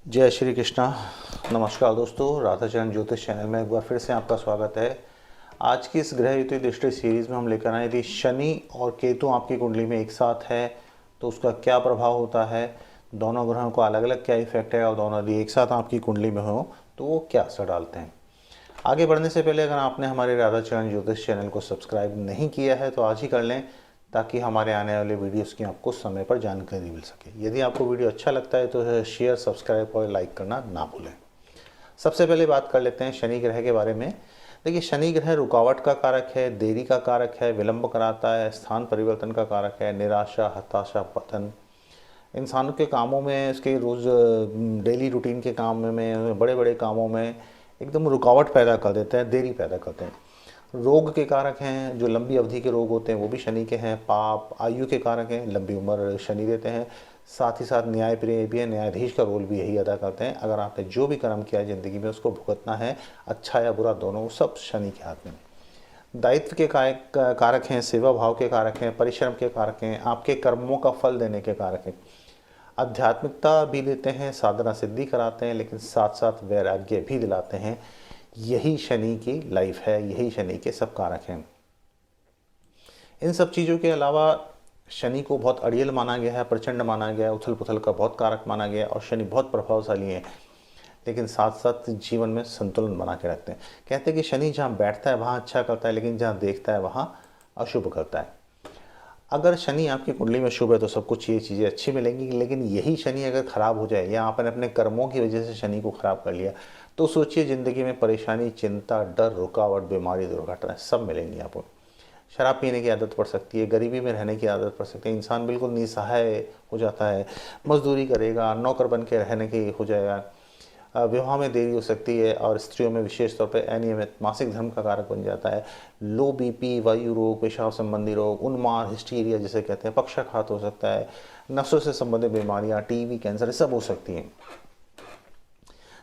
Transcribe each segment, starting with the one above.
जय श्री कृष्णा। नमस्कार दोस्तों, राधाचरण ज्योतिष चैनल में एक बार फिर से आपका स्वागत है। आज की इस ग्रह युति दृष्टि सीरीज़ में हम लेकर आए यदि शनि और केतु आपकी कुंडली में एक साथ है तो उसका क्या प्रभाव होता है, दोनों ग्रहों का अलग अलग क्या इफेक्ट है और दोनों यदि एक साथ आपकी कुंडली में हो तो वो क्या असर डालते हैं। आगे बढ़ने से पहले अगर आपने हमारे राधाचरण ज्योतिष चैनल को सब्सक्राइब नहीं किया है तो आज ही कर लें, ताकि हमारे आने वाले वीडियोस की आपको समय पर जानकारी मिल सके। यदि आपको वीडियो अच्छा लगता है तो शेयर, सब्सक्राइब और लाइक करना ना भूलें। सबसे पहले बात कर लेते हैं शनि ग्रह के बारे में। देखिए, शनि ग्रह रुकावट का कारक है, देरी का कारक है, विलंब कराता है, स्थान परिवर्तन का कारक है, निराशा, हताशा, पतन, इंसानों के कामों में, उसके रोज़ डेली रूटीन के काम में, बड़े बड़े कामों में एकदम रुकावट पैदा कर देते हैं, देरी पैदा करते हैं। रोग के कारक हैं, जो लंबी अवधि के रोग होते हैं वो भी शनि के हैं। पाप, आयु के कारक हैं, लंबी उम्र शनि देते हैं। साथ ही साथ न्यायप्रिय भी है, न्यायाधीश का रोल भी यही अदा करते हैं। अगर आपने जो भी कर्म किया ज़िंदगी में उसको भुगतना है, अच्छा या बुरा दोनों, सब शनि के हाथ में। दायित्व के कारक हैं, सेवा भाव के कारक हैं, परिश्रम के कारक हैं, आपके कर्मों का फल देने के कारक हैं। आध्यात्मिकता भी देते हैं, साधना सिद्धि कराते हैं, लेकिन साथ साथ वैराग्य भी दिलाते हैं। यही शनि की लाइफ है, यही शनि के सब कारक हैं। इन सब चीज़ों के अलावा शनि को बहुत अड़ियल माना गया है, प्रचंड माना गया है, उथल पुथल का बहुत कारक माना गया है और शनि बहुत प्रभावशाली है, लेकिन साथ साथ जीवन में संतुलन बना के रखते हैं। कहते हैं कि शनि जहाँ बैठता है वहाँ अच्छा करता है, लेकिन जहाँ देखता है वहाँ अशुभ करता है। अगर शनि आपकी कुंडली में शुभ है तो सब कुछ ये चीज़ें अच्छी मिलेंगी, लेकिन यही शनि अगर खराब हो जाए या आपने अपने कर्मों की वजह से शनि को खराब कर लिया तो सोचिए, ज़िंदगी में परेशानी, चिंता, डर, रुकावट, बीमारी, दुर्घटना सब मिलेंगी आपको। शराब पीने की आदत पड़ सकती है, गरीबी में रहने की आदत पड़ सकती है, इंसान बिल्कुल निसहाय हो जाता है, मजदूरी करेगा, नौकर बन के रहने की हो जाएगा, विवाह में देरी हो सकती है और स्त्रियों में विशेष तौर पर अनियमित मासिक धर्म का कारक बन जाता है। लो बीपी, वायु रोग, पेशाब संबंधी रोग, उन्माद, हिस्टीरिया जिसे कहते हैं, पक्षाघात हो सकता है, नसों से संबंधित बीमारियां, टीबी, कैंसर, सब हो सकती हैं।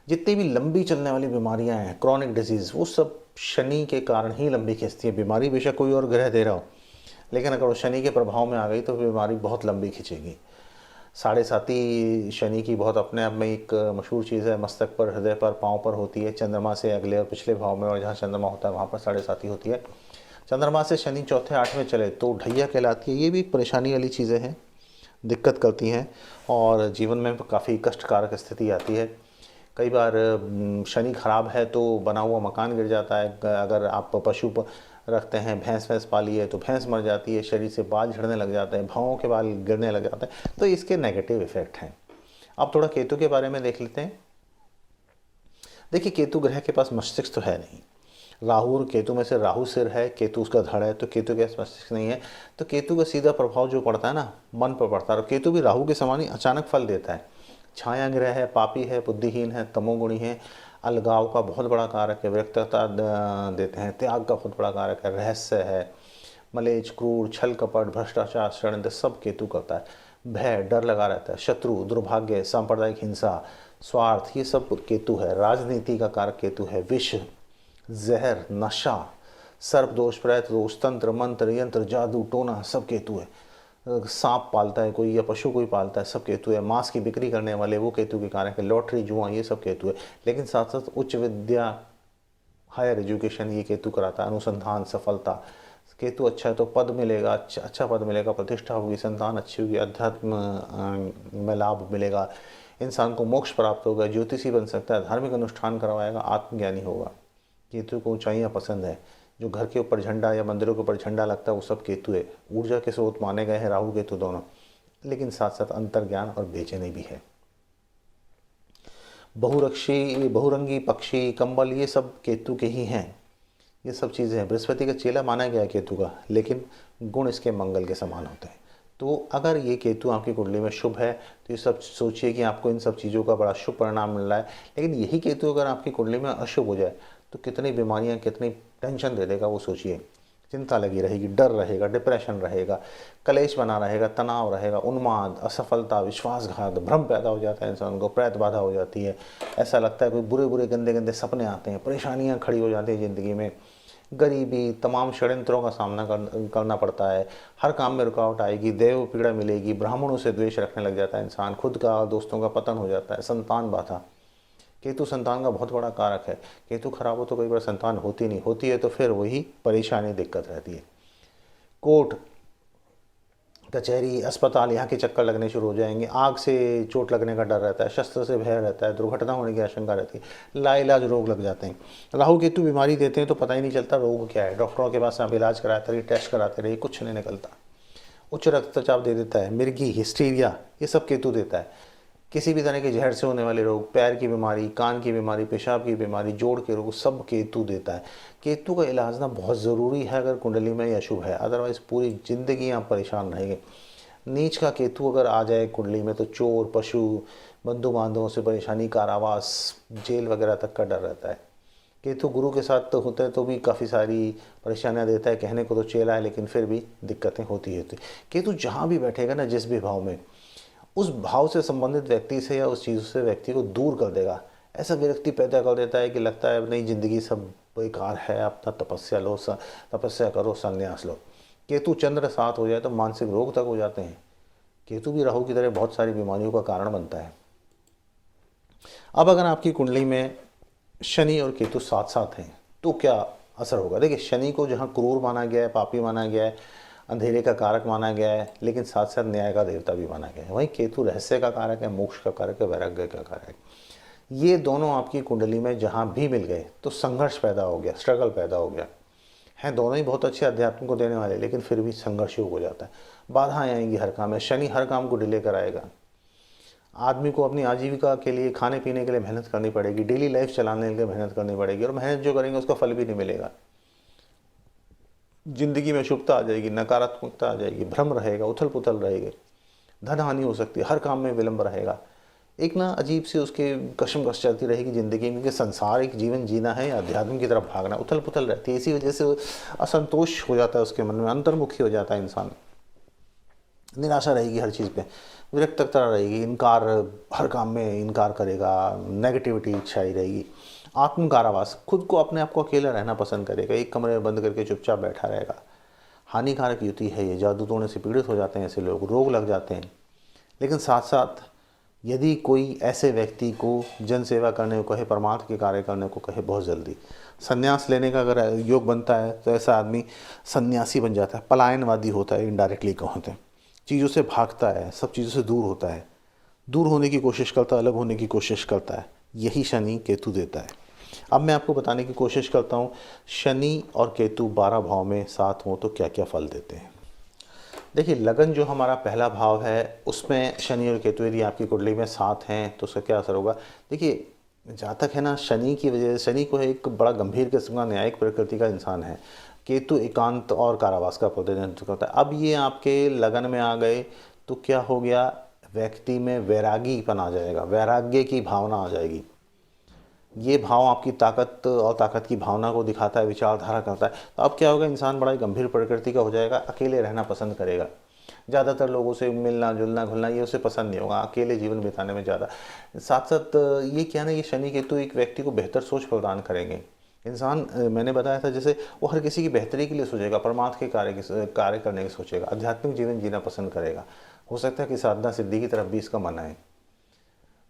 जितनी भी लंबी चलने वाली बीमारियां हैं, क्रॉनिक डिजीज़, वो सब शनि के कारण ही लंबी खिंचती है। बीमारी बेशक कोई और ग्रह दे रहा हो, लेकिन अगर वो शनि के प्रभाव में आ गई तो बीमारी बहुत लंबी खिंचेगी। साढ़े साती शनि की बहुत अपने आप में एक मशहूर चीज़ है। मस्तक पर, हृदय पर, पाँव पर होती है, चंद्रमा से अगले और पिछले भाव में, और जहाँ चंद्रमा होता है वहाँ पर साढ़े साती होती है। चंद्रमा से शनि चौथे आठवें चले तो ढैया कहलाती है। ये भी एक परेशानी वाली चीज़ें हैं, दिक्कत करती हैं और जीवन में काफ़ी कष्टकारक स्थिति आती है। कई बार शनि खराब है तो बना हुआ मकान गिर जाता है। अगर आप पशु रखते हैं, भैंस पाली है तो भैंस मर जाती है, शरीर से बाल झड़ने लग जाते हैं, भौं के बाल गिरने लग जाते हैं, तो इसके नेगेटिव इफेक्ट हैं। अब थोड़ा केतु के बारे में देख लेते हैं। देखिए, केतु ग्रह के पास मस्तिष्क तो है नहीं। राहु और केतु में से राहु सिर है, केतु उसका धड़ है, तो केतु के पास मस्तिष्क नहीं है। तो केतु का सीधा प्रभाव जो पड़ता है ना, मन पर पड़ता है। और केतु भी राहु के समान ही अचानक फल देता है। छाया ग्रह है, पापी है, बुद्धिहीन है, तमोगुणी है, अलगाव का बहुत बड़ा कारक है, विरक्तता देते हैं, त्याग का बहुत बड़ा कारक है, रहस्य है, मलेच्छ, क्रूर, छल कपट, भ्रष्टाचार, षड्यंत्र सब केतु करता है। भय, डर लगा रहता है, शत्रु, दुर्भाग्य, सांप्रदायिक हिंसा, स्वार्थ, ये सब केतु है। राजनीति का कारक केतु है। विष, जहर, नशा, सर्प दोष, प्रेत दोष, तंत्र मंत्र, यंत्र, जादू, टोना सब केतु है। सांप पालता है कोई या पशु कोई पालता है, सब केतु है। मांस की बिक्री करने वाले वो केतु के कारक है। लॉटरी, जुआ, ये सब केतु है। लेकिन साथ साथ उच्च विद्या, हायर एजुकेशन, ये केतु कराता है। अनुसंधान, सफलता, केतु अच्छा है तो पद मिलेगा, अच्छा पद मिलेगा, प्रतिष्ठा होगी, संतान अच्छी होगी, अध्यात्म में लाभ मिलेगा, इंसान को मोक्ष प्राप्त होगा, ज्योतिषी बन सकता है, धार्मिक अनुष्ठान करवाएगा, आत्मज्ञानी होगा। केतु को ऊंचाइयाँ पसंद है। जो घर के ऊपर झंडा या मंदिरों के ऊपर झंडा लगता है वो सब केतु है। ऊर्जा के स्रोत माने गए हैं राहु केतु दोनों, लेकिन साथ साथ अंतर्ज्ञान और बेचैनी भी है। बहुरक्षी, बहुरंगी पक्षी, कंबल, ये सब केतु के ही हैं। ये सब चीज़ें हैं। बृहस्पति का चेला माना गया है केतु का, लेकिन गुण इसके मंगल के समान होते हैं। तो अगर ये केतु आपकी कुंडली में शुभ है तो ये सब सोचिए कि आपको इन सब चीज़ों का बड़ा शुभ परिणाम मिल रहा है। लेकिन यही केतु अगर आपकी कुंडली में अशुभ हो जाए तो कितनी बीमारियां, कितनी टेंशन दे देगा वो सोचिए। चिंता लगी रहेगी, डर रहेगा, डिप्रेशन रहेगा, कलेश बना रहेगा, तनाव रहेगा, उन्माद, असफलता, विश्वासघात, भ्रम पैदा हो जाता है इंसान को, प्रेत बाधा हो जाती है। ऐसा लगता है कोई बुरे बुरे गंदे गंदे सपने आते हैं, परेशानियां खड़ी हो जाती हैं ज़िंदगी में। गरीबी, तमाम षड्यंत्रों का सामना करना पड़ता है, हर काम में रुकावट आएगी, देव पीड़ा मिलेगी, ब्राह्मणों से द्वेष रखने लग जाता है इंसान, खुद का दोस्तों का पतन हो जाता है, संतान बाधा। केतु संतान का बहुत बड़ा कारक है। केतु खराब हो तो कई बार संतान होती नहीं, होती है तो फिर वही परेशानी दिक्कत रहती है। कोर्ट कचहरी अस्पताल यहाँ के चक्कर लगने शुरू हो जाएंगे, आग से चोट लगने का डर रहता है, शस्त्र से भय रहता है, दुर्घटना होने की आशंका रहती है, लाइलाज रोग लग जाते हैं। राहु केतु बीमारी देते हैं तो पता ही नहीं चलता रोग क्या है, डॉक्टरों के पास आप इलाज कराते रहिए, टेस्ट कराते रहिए, कुछ नहीं निकलता। उच्च रक्तचाप दे देता है, मिर्गी, हिस्टीरिया, ये सब केतु देता है। किसी भी तरह के जहर से होने वाले रोग, पैर की बीमारी, कान की बीमारी, पेशाब की बीमारी, जोड़ के रोग, सब केतु देता है। केतु का इलाज ना बहुत ज़रूरी है अगर कुंडली में या शुभ है, अदरवाइज़ पूरी ज़िंदगी आप परेशान रहेंगे। नीच का केतु अगर आ जाए कुंडली में तो चोर, पशु, बंधु बांधवों से परेशानी, कारावास, जेल वगैरह तक का डर रहता है। केतु गुरु के साथ तो होता है तो भी काफ़ी सारी परेशानियां देता है, कहने को तो चेला है लेकिन फिर भी दिक्कतें होती है। केतु जहाँ भी बैठेगा ना, जिस भी भाव में, उस भाव से संबंधित व्यक्ति से या उस चीज़ से व्यक्ति को दूर कर देगा। ऐसा विरक्ति पैदा कर देता है कि लगता है अब नहीं, ज़िंदगी सब बेकार है, अपना तपस्या लो, तपस्या करो, संन्यास लो। केतु चंद्र साथ हो जाए तो मानसिक रोग तक हो जाते हैं। केतु भी राहु की तरह बहुत सारी बीमारियों का कारण बनता है। अब अगर आपकी कुंडली में शनि और केतु साथ साथ हैं तो क्या असर होगा? देखिए, शनि को जहाँ क्रूर माना गया है, पापी माना गया है, अंधेरे का कारक माना गया है, लेकिन साथ साथ न्याय का देवता भी माना गया है। वहीं केतु रहस्य का कारक है, मोक्ष का कारक है, वैराग्य का कारक है। ये दोनों आपकी कुंडली में जहाँ भी मिल गए तो संघर्ष पैदा हो गया, स्ट्रगल पैदा हो गया। हैं दोनों ही बहुत अच्छे अध्यात्म को देने वाले, लेकिन फिर भी संघर्ष हो जाता है, बाधाएं आएंगी हर काम में। शनि हर काम को डिले कराएगा। आदमी को अपनी आजीविका के लिए, खाने पीने के लिए मेहनत करनी पड़ेगी, डेली लाइफ चलाने के लिए मेहनत करनी पड़ेगी, और मेहनत जो करेंगे उसका फल भी नहीं मिलेगा। जिंदगी में अशुभता आ जाएगी, नकारात्मकता आ जाएगी, भ्रम रहेगा, उथल पुथल रहेगी, धन हानि हो सकती है, हर काम में विलंब रहेगा। एक ना अजीब सी उसके कशमकश चलती रहेगी ज़िंदगी में कि संसारिक जीवन जीना है या अध्यात्म की तरफ भागना, उथल पुथल रहती है। इसी वजह से असंतोष हो जाता है उसके मन में, अंतर्मुखी हो जाता है इंसान, निराशा रहेगी हर चीज़ पे, विरक्तता रहेगी, इनकार, हर काम में इनकार करेगा, नेगेटिविटी छाई रहेगी। आत्म कारावास, खुद को, अपने आप को अकेला रहना पसंद करेगा, एक कमरे में बंद करके चुपचाप बैठा रहेगा। हानिकारक युति है ये, जादू टोने से पीड़ित हो जाते हैं ऐसे लोग, रोग लग जाते हैं। लेकिन साथ साथ यदि कोई ऐसे व्यक्ति को जन सेवा करने को कहे, परमार्थ के कार्य करने को कहे, बहुत जल्दी संन्यास लेने का अगर योग बनता है तो ऐसा आदमी सन्यासी बन जाता है, पलायनवादी होता है, इनडायरेक्टली कहते हैं, चीज़ों से भागता है, सब चीज़ों से दूर होता है, दूर होने की कोशिश करता है, अलग होने की कोशिश करता है। यही शनि केतु देता है। अब मैं आपको बताने की कोशिश करता हूँ, शनि और केतु 12 भाव में साथ हों तो क्या क्या फल देते हैं। देखिए, लगन जो हमारा पहला भाव है उसमें शनि और केतु यदि आपकी कुंडली में साथ हैं तो उसका क्या असर होगा? देखिए, जातक है ना, शनि की वजह से, शनि को एक बड़ा गंभीर किस्म का न्यायिक प्रकृति का इंसान है, केतु एकांत और कारावास का प्रतिनिधित्व करता है। अब ये आपके लगन में आ गए तो क्या हो गया, व्यक्ति में वैरागीपन आ जाएगा, वैराग्य की भावना आ जाएगी। ये भाव आपकी ताकत और ताकत की भावना को दिखाता है, विचारधारा करता है। तो अब क्या होगा, इंसान बड़ा ही गंभीर प्रकृति का हो जाएगा, अकेले रहना पसंद करेगा, ज़्यादातर लोगों से मिलना जुलना घुलना ये उसे पसंद नहीं होगा, अकेले जीवन बिताने में ज़्यादा। साथ साथ ये क्या ना, ये शनि केतु एक व्यक्ति को बेहतर सोच प्रदान करेंगे। इंसान, मैंने बताया था जैसे, वो हर किसी की बेहतरी के लिए सोचेगा, परमार्थ के कार्य करने की सोचेगा, आध्यात्मिक जीवन जीना पसंद करेगा। हो सकता है कि साधना सिद्धि की तरफ भी इसका मन आए।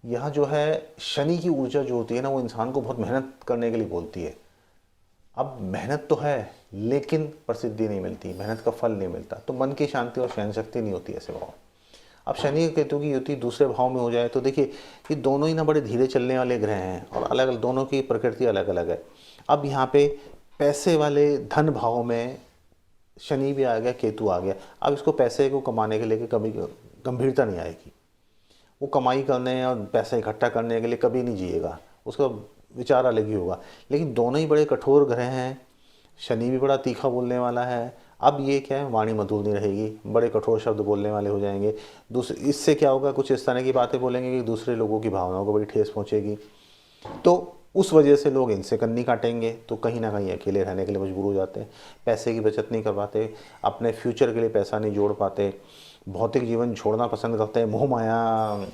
यहाँ जो है शनि की ऊर्जा जो होती है ना, वो इंसान को बहुत मेहनत करने के लिए बोलती है। अब मेहनत तो है लेकिन प्रसिद्धि नहीं मिलती, मेहनत का फल नहीं मिलता, तो मन की शांति और सहन शक्ति नहीं होती ऐसे भाव। अब शनि और केतु की युति दूसरे भाव में हो जाए तो देखिए, ये दोनों ही ना बड़े धीरे चलने वाले ग्रह हैं और अलग अलग, दोनों की प्रकृति अलग अलग है। अब यहाँ पे पैसे वाले धन भाव में शनि भी आ गया, केतु आ गया। अब इसको पैसे को कमाने के लिए कभी गंभीरता नहीं आएगी, वो कमाई करने और पैसा इकट्ठा करने के लिए कभी नहीं जिएगा, उसका विचार अलग ही होगा। लेकिन दोनों ही बड़े कठोर ग्रह हैं, शनि भी बड़ा तीखा बोलने वाला है। अब ये क्या है, वाणी मधुर नहीं रहेगी, बड़े कठोर शब्द बोलने वाले हो जाएंगे। दूसरे, इससे क्या होगा, कुछ इस तरह की बातें बोलेंगे कि दूसरे लोगों की भावनाओं को बड़ी ठेस पहुँचेगी, तो उस वजह से लोग इनसे कन्नी काटेंगे, तो कहीं ना कहीं अकेले रहने के लिए मजबूर हो जाते हैं, पैसे की बचत नहीं कर पाते, अपने फ्यूचर के लिए पैसा नहीं जोड़ पाते, भौतिक जीवन छोड़ना पसंद करते हैं, मोह माया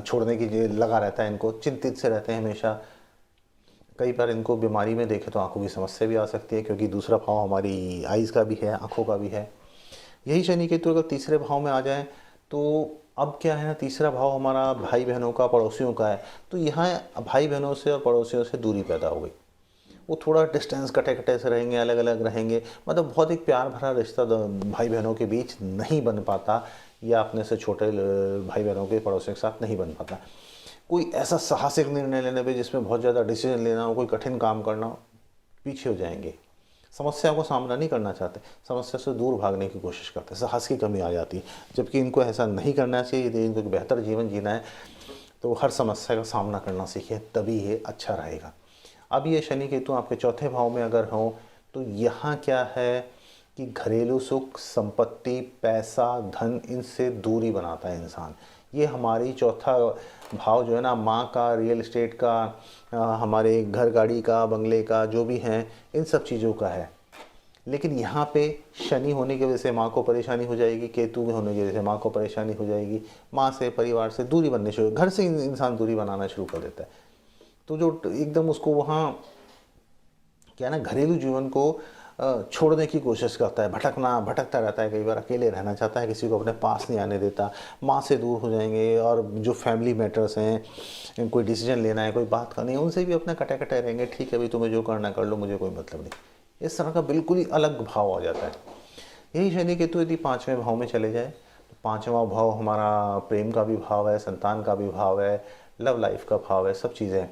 छोड़ने की लगा रहता है इनको, चिंतित से रहते हैं हमेशा, कई बार इनको बीमारी में देखें तो आंखों की समस्या भी आ सकती है, क्योंकि दूसरा भाव हमारी आइज़ का भी है, आंखों का भी है। यही शनि केतु अगर तीसरे भाव में आ जाए तो अब क्या है ना, तीसरा भाव हमारा भाई बहनों का, पड़ोसियों का है। तो यहाँ भाई बहनों से और पड़ोसियों से दूरी पैदा हो गई। वो थोड़ा डिस्टेंस, कटे कटे से रहेंगे, अलग अलग रहेंगे, मतलब बहुत एक प्यार भरा रिश्ता भाई बहनों के बीच नहीं बन पाता, या अपने से छोटे भाई बहनों के, पड़ोसियों के साथ नहीं बन पाता। कोई ऐसा साहसिक निर्णय लेने पे जिसमें बहुत ज़्यादा डिसीजन लेना हो, कोई कठिन काम करना हो, पीछे हो जाएंगे। समस्या को सामना नहीं करना चाहते, समस्या से दूर भागने की कोशिश करते, साहस की कमी आ जाती है। जबकि इनको ऐसा नहीं करना चाहिए। यदि इनको बेहतर जीवन जीना है तो हर समस्या का सामना करना सीखे, तभी ये अच्छा रहेगा। अब ये शनि केतु आपके चौथे भाव में अगर हो तो यहाँ क्या है कि घरेलू सुख, संपत्ति, पैसा, धन, इनसे दूरी बनाता है इंसान। ये हमारी चौथा भाव जो है ना, माँ का, रियल एस्टेट का, हमारे घर गाड़ी का, बंगले का, जो भी हैं, इन सब चीज़ों का है। लेकिन यहाँ पे शनि होने की वजह से माँ को परेशानी हो जाएगी, केतु होने की वजह से माँ को परेशानी हो जाएगी। माँ से, परिवार से दूरी बनने शुरू, घर से इंसान दूरी बनाना शुरू कर देता है। तो जो एकदम उसको वहाँ क्या है ना, घरेलू जीवन को छोड़ने की कोशिश करता है, भटकता रहता है। कई बार अकेले रहना चाहता है, किसी को अपने पास नहीं आने देता। माँ से दूर हो जाएंगे, और जो फैमिली मैटर्स हैं, कोई डिसीजन लेना है, कोई बात करनी है, उनसे भी अपने कटे कटे रहेंगे। ठीक है भाई, तुम्हें जो करना कर लो, मुझे कोई मतलब नहीं। इस तरह का बिल्कुल ही अलग भाव आ जाता है। यही शनि केतु यदि पाँचवें भाव में चले जाए तो पाँचवा भाव हमारा प्रेम का भी भाव है, संतान का भी भाव है, लव लाइफ का भाव है, सब चीज़ें हैं।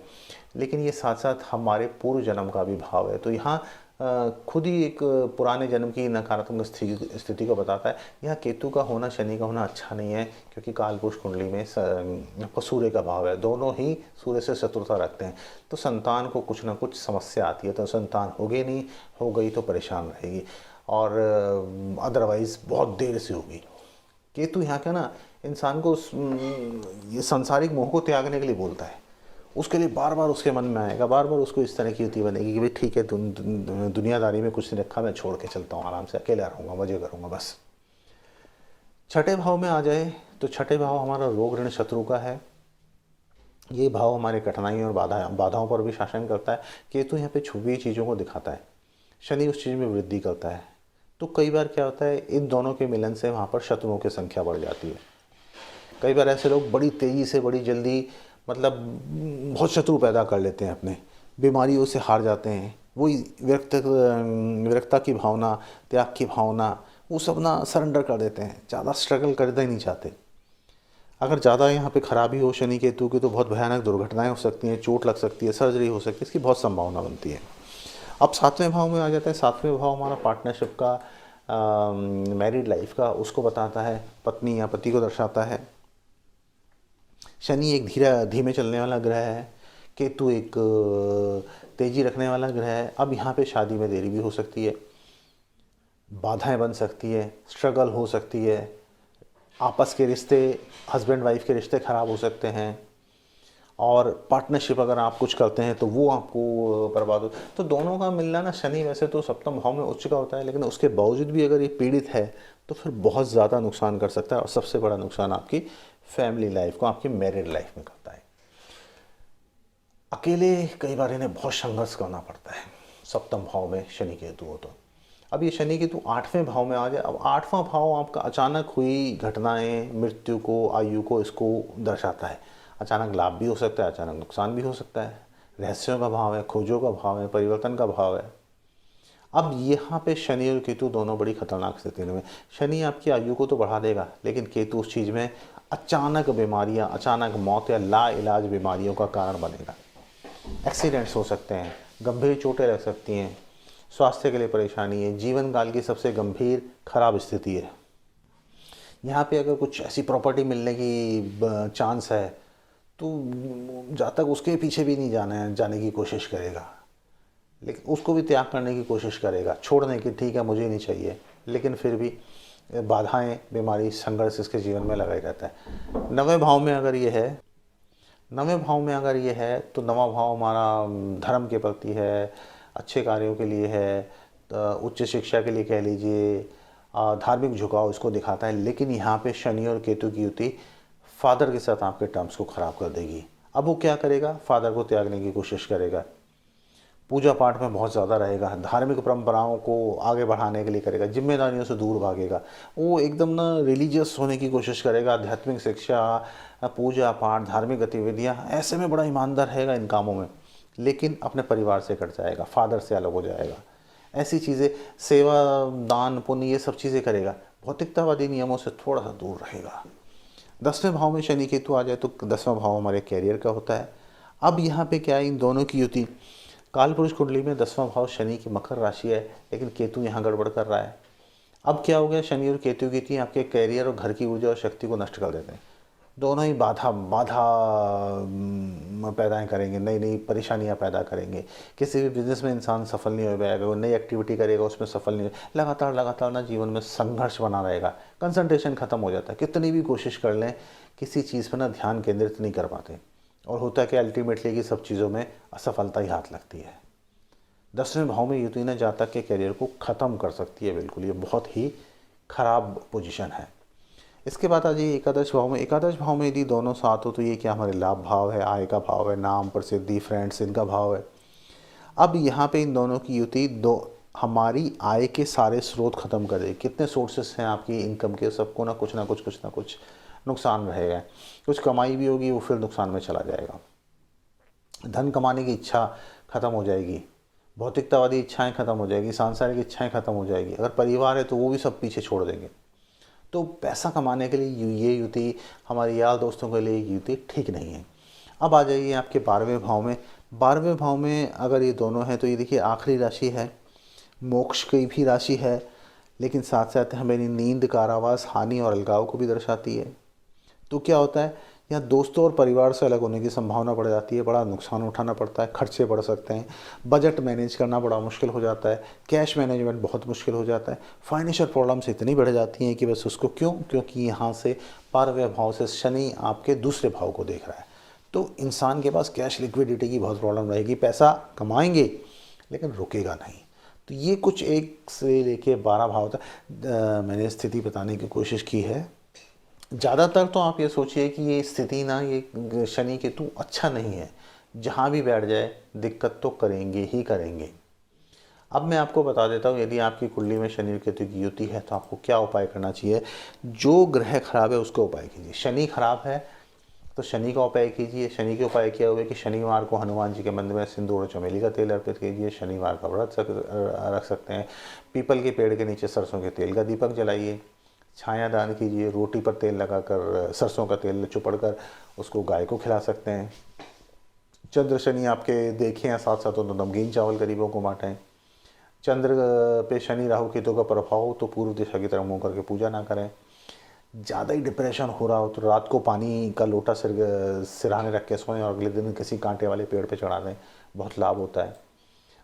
लेकिन ये साथ साथ हमारे पूर्व जन्म का भी भाव है। तो यहाँ खुद ही एक पुराने जन्म की नकारात्मक स्थिति को बताता है। यहाँ केतु का होना, शनि का होना अच्छा नहीं है, क्योंकि कालपुरुष कुंडली में सूर्य का भाव है। दोनों ही सूर्य से शत्रुता रखते हैं। तो संतान को कुछ ना कुछ समस्या आती है। तो संतान होगी नहीं, हो गई तो परेशान रहेगी, और अदरवाइज़ बहुत देर से होगी। केतु यहाँ क्या ना, इंसान को ये सांसारिक मोह को त्यागने के लिए बोलता है। उसके लिए बार बार उसके मन में आएगा, बार बार उसको इस तरह की युति बनेगी कि भाई ठीक है, दुनियादारी में कुछ नहीं रखा, मैं छोड़ के चलता हूँ, आराम से अकेला रहूँगा, मजे करूँगा बस। छठे भाव में आ जाए तो छठे भाव हमारा रोग, ऋण, शत्रु का है। ये भाव हमारे कठिनाई और बाधाओं पर भी शासन करता है। केतु यहाँ पे छुपी हुई चीज़ों को दिखाता है, शनि उस चीज़ में वृद्धि करता है। तो कई बार क्या होता है, इन दोनों के मिलन से वहाँ पर शत्रुओं की संख्या बढ़ जाती है। कई बार ऐसे लोग बड़ी तेज़ी से, बड़ी जल्दी, मतलब बहुत शत्रु पैदा कर लेते हैं अपने, बीमारियों से हार जाते हैं। वही विरक्ता की भावना, त्याग की भावना, वो सब ना सरेंडर कर देते हैं, ज़्यादा स्ट्रगल करना ही नहीं चाहते। अगर ज़्यादा यहाँ पे खराबी हो शनि केतु की तो बहुत भयानक दुर्घटनाएं हो सकती हैं, चोट लग सकती है, सर्जरी हो सकती है, इसकी बहुत संभावना बनती है। अब सातवें भाव में आ जाता है। सातवें भाव हमारा पार्टनरशिप का, मैरिड लाइफ का, उसको बताता है, पत्नी या पति को दर्शाता है। शनि एक धीमे चलने वाला ग्रह है, केतु एक तेजी रखने वाला ग्रह है। अब यहाँ पे शादी में देरी भी हो सकती है, बाधाएं बन सकती है, स्ट्रगल हो सकती है, आपस के रिश्ते, हस्बैंड वाइफ के रिश्ते ख़राब हो सकते हैं, और पार्टनरशिप अगर आप कुछ करते हैं तो वो आपको बर्बाद हो। तो दोनों का मिलना ना, शनि वैसे तो सप्तम भाव में उच्च का होता है, लेकिन उसके बावजूद भी अगर ये पीड़ित है तो फिर बहुत ज़्यादा नुकसान कर सकता है, और सबसे बड़ा नुकसान आपकी फैमिली लाइफ को, आपकी मैरिड लाइफ में करता है। अकेले कई बार इन्हें बहुत संघर्ष करना पड़ता है सप्तम भाव में शनि केतु हो तो। अब ये शनि केतु आठवें भाव में आ जाए। अब आठवां भाव आपका अचानक हुई घटनाएं, मृत्यु को, आयु को, इसको दर्शाता है। अचानक लाभ भी हो सकता है, अचानक नुकसान भी हो सकता है। रहस्यों का भाव है, खोजों का भाव है, परिवर्तन का भाव है। अब यहाँ पे शनि और केतु दोनों बड़ी खतरनाक स्थिति में। शनि आपकी आयु को तो बढ़ा देगा, लेकिन केतु उस चीज़ में अचानक बीमारियाँ, अचानक मौत या लाइलाज बीमारियों का कारण बनेगा। एक्सीडेंट्स हो सकते हैं, गंभीर चोटें लग सकती हैं, स्वास्थ्य के लिए परेशानी है, जीवन काल की सबसे गंभीर खराब स्थिति है। यहाँ पे अगर कुछ ऐसी प्रॉपर्टी मिलने की चांस है तो जहाँ तक उसके पीछे भी नहीं जाने की कोशिश करेगा, लेकिन उसको भी त्याग करने की कोशिश करेगा, छोड़ने की, ठीक है मुझे नहीं चाहिए, लेकिन फिर भी बाधाएं, बीमारी, संघर्ष इसके जीवन में लगा ही रहता है। नवें भाव में अगर ये है, तो नवा भाव हमारा धर्म के प्रति है, अच्छे कार्यों के लिए है, उच्च शिक्षा के लिए कह लीजिए, धार्मिक झुकाव इसको दिखाता है। लेकिन यहाँ पे शनि और केतु की युति फादर के साथ आपके टर्म्स को ख़राब कर देगी। अब वो क्या करेगा, फादर को त्यागने की कोशिश करेगा। पूजा पाठ में बहुत ज़्यादा रहेगा, धार्मिक परंपराओं को आगे बढ़ाने के लिए करेगा, जिम्मेदारियों से दूर भागेगा, वो एकदम ना रिलीजियस होने की कोशिश करेगा, आध्यात्मिक शिक्षा, पूजा पाठ, धार्मिक गतिविधियाँ, ऐसे में बड़ा ईमानदार रहेगा इन कामों में, लेकिन अपने परिवार से कट जाएगा, फादर से अलग हो जाएगा। ऐसी चीज़ें, सेवा, दान, पुण्य, ये सब चीज़ें करेगा, भौतिकतावादी नियमों से थोड़ा सा दूर रहेगा। 10वें भाव में शनि केतु आ जाए तो 10वां भाव हमारे कैरियर का होता है। अब यहाँ पे क्या है, इन दोनों की युति, काल पुरुष कुंडली में 10वां भाव शनि की मकर राशि है, लेकिन केतु यहाँ गड़बड़ कर रहा है। अब क्या हो गया, शनि और केतु की युति आपके कैरियर और घर की ऊर्जा और शक्ति को नष्ट कर देते हैं। दोनों ही बाधा पैदा करेंगे, नई नई परेशानियां पैदा करेंगे। किसी भी बिजनेस में इंसान सफल नहीं हो पाएगा, वो नई एक्टिविटी करेगा उसमें सफल नहीं, लगातार ना जीवन में संघर्ष बना रहेगा, कंसंट्रेशन खत्म हो जाता है, कितनी भी कोशिश कर लें किसी चीज़ पर ना ध्यान केंद्रित नहीं कर पाते, और होता है कि अल्टीमेटली की सब चीज़ों में असफलता ही हाथ लगती है। 10वें भाव में युति ना जातक के करियर को ख़त्म कर सकती है, बिल्कुल ये बहुत ही खराब पोजीशन है। इसके बाद आ जाइए एकादश भाव में। एकादश भाव में यदि दोनों साथ हो तो ये क्या हमारे लाभ भाव है, आय का भाव है, नाम, प्रसिद्धि, फ्रेंड्स, इनका भाव है। अब यहाँ पे इन दोनों की युति हमारी आय के सारे स्रोत खत्म कर देगी। कितने सोर्सेस हैं आपकी इनकम के, सबको ना कुछ नुकसान रहेगा। कुछ कमाई भी होगी वो फिर नुकसान में चला जाएगा। धन कमाने की इच्छा खत्म हो जाएगी, भौतिकतावादी इच्छाएं खत्म हो जाएगी, सांसारिक इच्छाएं खत्म हो जाएगी। अगर परिवार है तो वो भी सब पीछे छोड़ देंगे। तो पैसा कमाने के लिए ये युति, हमारे यार दोस्तों के लिए युति ठीक नहीं है। अब आ जाइए आपके 12वें भाव में। 12वें भाव में अगर ये दोनों हैं तो ये देखिए आखिरी राशि है, मोक्ष की भी राशि है, लेकिन साथ साथ हमें नींद, कारावास, हानि और अलगाव को भी दर्शाती है। तो क्या होता है, यहाँ दोस्तों और परिवार से अलग होने की संभावना बढ़ जाती है, बड़ा नुकसान उठाना पड़ता है, खर्चे बढ़ सकते हैं, बजट मैनेज करना बड़ा मुश्किल हो जाता है, कैश मैनेजमेंट बहुत मुश्किल हो जाता है, फाइनेंशियल प्रॉब्लम्स इतनी बढ़ जाती हैं कि बस उसको क्योंकि यहाँ से 12वें भाव से शनि आपके दूसरे भाव को देख रहा है। तो इंसान के पास कैश लिक्विडिटी की बहुत प्रॉब्लम रहेगी, पैसा कमाएंगे लेकिन रुकेगा नहीं। तो ये कुछ 1 से लेके 12 भाव तक मैंने स्थिति बताने की कोशिश की है। ज़्यादातर तो आप ये सोचिए कि ये स्थिति ना, ये शनि केतु अच्छा नहीं है, जहाँ भी बैठ जाए दिक्कत तो करेंगे ही करेंगे। अब मैं आपको बता देता हूँ, यदि आपकी कुंडली में शनि केतु की युति है तो आपको क्या उपाय करना चाहिए। जो ग्रह खराब है उसका उपाय कीजिए। शनि खराब है तो शनि का उपाय कीजिए। शनि के उपाय क्या हुए कि शनिवार को हनुमान जी के मंदिर में सिंदूर और चमेली का तेल अर्पित कीजिए। शनिवार का व्रत रख सकते हैं। पीपल के पेड़ के नीचे सरसों के तेल का दीपक जलाइए। छाया दान कीजिए। रोटी पर तेल लगाकर, सरसों का तेल चुपड़कर उसको गाय को खिला सकते हैं। चंद्र शनि आपके देखे हैं साथ साथ, तो नमकीन चावल गरीबों को बांटें। चंद्र पे शनि राहु केतु का प्रभाव हो तो पूर्व दिशा की तरफ मुँह करके पूजा ना करें। ज़्यादा ही डिप्रेशन हो रहा हो तो रात को पानी का लोटा सिरहाने रख के सोएं और अगले दिन किसी कांटे वाले पेड़ पे चढ़ा दें, बहुत लाभ होता है।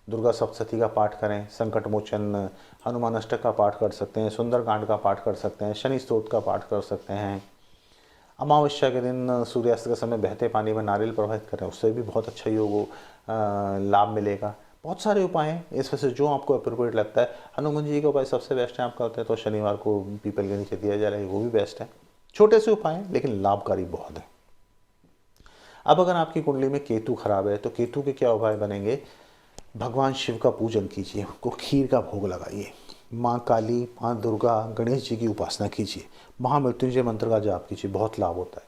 दुर्गा सप्तशती का पाठ करें। संकट मोचन हनुमान अष्टक का पाठ कर सकते हैं। सुंदरकांड का पाठ कर सकते हैं। शनि स्तोत्र का पाठ कर सकते हैं। अमावस्या के दिन सूर्यास्त के समय बहते पानी में नारियल प्रवाहित करें, उससे भी बहुत अच्छा योग लाभ मिलेगा। बहुत सारे उपाय हैं, इसमें से जो आपको अप्रोप्रिएट लगता है। हनुमान जी का उपाय सबसे बेस्ट है आपका होता है, तो शनिवार को पीपल के नीचे दिया जा रहा है, वो भी बेस्ट है। छोटे से उपाय हैं लेकिन लाभकारी बहुत है। अब अगर आपकी कुंडली में केतु खराब है तो केतु के क्या उपाय बनेंगे। भगवान शिव का पूजन कीजिए, उनको खीर का भोग लगाइए। माँ काली, माँ दुर्गा, गणेश जी की उपासना कीजिए। महामृत्युंजय मंत्र का जाप कीजिए, बहुत लाभ होता है।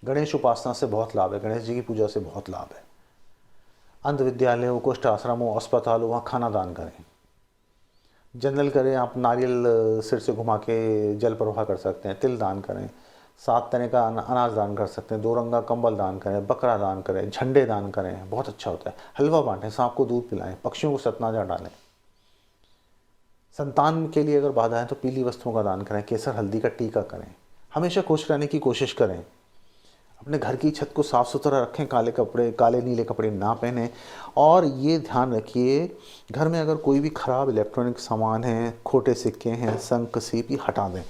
गणेश उपासना से बहुत लाभ है। गणेश जी की पूजा से बहुत लाभ है। अंध विद्यालयों, कुष्ठ आश्रमों, अस्पतालों, वहाँ खाना दान करें। जनरल करें, आप नारियल सिर से घुमा के जल प्रवाह कर सकते हैं। तिल दान करें। 7 तरह का अनाज दान कर सकते हैं। 2 रंग का कंबल दान करें। बकरा दान करें। झंडे दान करें, बहुत अच्छा होता है। हलवा बांटें, सांप को दूध पिलाएं, पक्षियों को सतनाजा डालें। संतान के लिए अगर बाधा है तो पीली वस्तुओं का दान करें। केसर हल्दी का टीका करें। हमेशा खुश रहने की कोशिश करें। अपने घर की छत को साफ़ सुथरा रखें। काले नीले कपड़े ना पहने। और ये ध्यान रखिए, घर में अगर कोई भी ख़राब इलेक्ट्रॉनिक सामान है, खोटे सिक्के हैं, शंख सीपी हटा दें।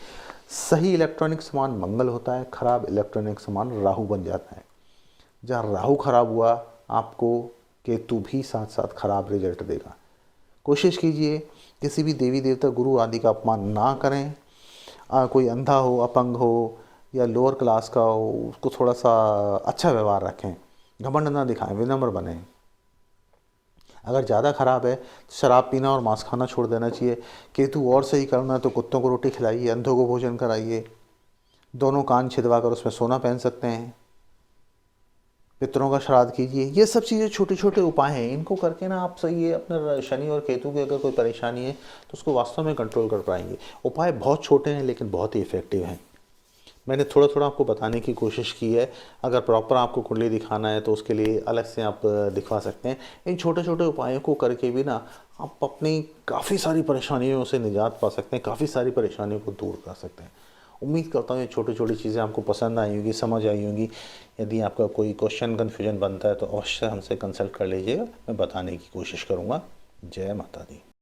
सही इलेक्ट्रॉनिक सामान मंगल होता है, ख़राब इलेक्ट्रॉनिक सामान राहु बन जाता है। जहाँ राहु खराब हुआ आपको केतु भी साथ साथ खराब रिजल्ट देगा। कोशिश कीजिए किसी भी देवी देवता, गुरु आदि का अपमान ना करें। कोई अंधा हो, अपंग हो या लोअर क्लास का हो, उसको थोड़ा सा अच्छा व्यवहार रखें। घमंड ना दिखाएं, विनम्र बने। अगर ज़्यादा ख़राब है तो शराब पीना और मांस खाना छोड़ देना चाहिए। केतु और सही करना है तो कुत्तों को रोटी खिलाइए, अंधों को भोजन कराइए, दोनों कान छिदवा कर उसमें सोना पहन सकते हैं, पितरों का श्राद्ध कीजिए। ये सब चीज़ें छोटे छोटे उपाय हैं, इनको करके ना आप सही है अपने शनि और केतु की अगर कोई परेशानी है तो उसको वास्तव में कंट्रोल कर पाएंगे। उपाय बहुत छोटे हैं लेकिन बहुत ही इफ़ेक्टिव हैं। मैंने थोड़ा थोड़ा आपको बताने की कोशिश की है। अगर प्रॉपर आपको कुंडली दिखाना है तो उसके लिए अलग से आप दिखवा सकते हैं। इन छोटे छोटे उपायों को करके भी ना आप अपनी काफ़ी सारी परेशानियों से निजात पा सकते हैं, काफ़ी सारी परेशानियों को दूर कर सकते हैं। उम्मीद करता हूँ ये छोटी छोटी चीज़ें आपको पसंद आई होंगी, समझ आई होंगी। यदि आपका कोई क्वेश्चन कन्फ्यूजन बनता है तो अवश्य हमसे कंसल्ट कर लीजिएगा, मैं बताने की कोशिश करूँगा। जय माता दी।